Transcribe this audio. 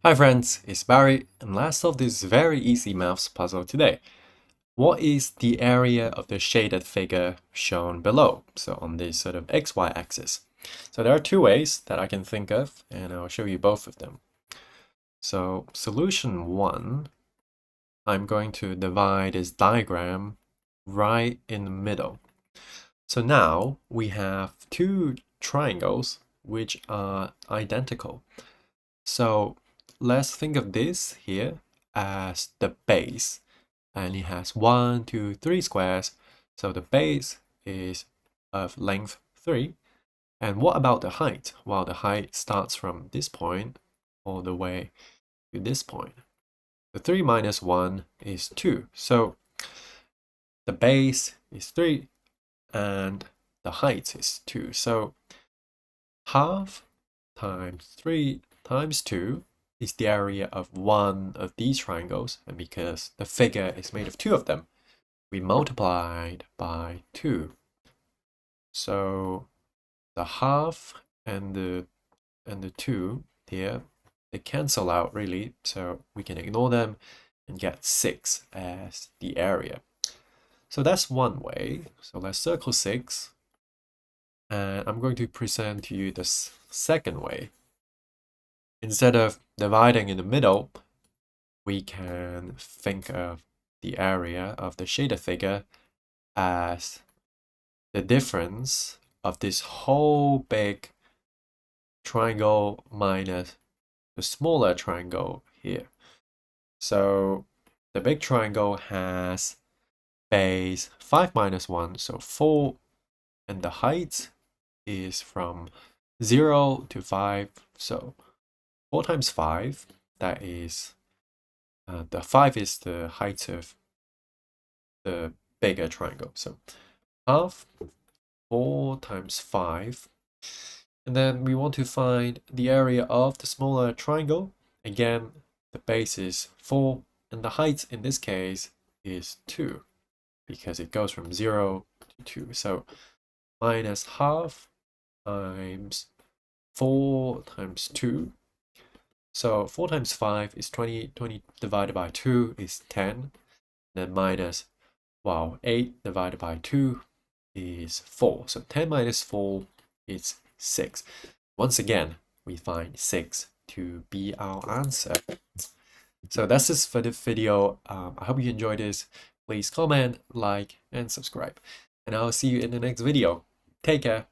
Hi friends, it's Barry, and let's solve this very easy maths puzzle today. What is the area of the shaded figure shown below? So on this sort of xy axis. So there are two ways that I can think of, and I'll show you both of them. So solution one, I'm going to divide this diagram right in the middle. So now we have two triangles which are identical. So let's think of this here as the base, and it has 1, 2, 3 squares. So the base is of length 3. And what about the height? Well, the height starts from this point all the way to this point. The 3 minus 1 is 2. So the base is 3 and the height is 2. So half times 3 times 2 is the area of one of these triangles, and because the figure is made of two of them, we multiplied by 2. So the half and the 2 here, they cancel out really, so we can ignore them and get 6 as the area. So that's one way. So let's circle 6, and I'm going to present to you the second way. Instead of dividing in the middle, we can think of the area of the shaded figure as the difference of this whole big triangle minus the smaller triangle here. So the big triangle has base 5 minus 1, so 4, and the height is from 0 to 5, so 4 times 5, that is, the 5 is the height of the bigger triangle. So half 4 times 5. And then we want to find the area of the smaller triangle. Again, the base is 4, and the height in this case is 2, because it goes from 0 to 2. So minus half times 4 times 2. So 4 times 5 is 20. 20 divided by 2 is 10. Then minus, 8 divided by 2 is 4. So 10 minus 4 is 6. Once again, we find 6 to be our answer. So that's it for the video. I hope you enjoyed this. Please comment, like, and subscribe. And I'll see you in the next video. Take care.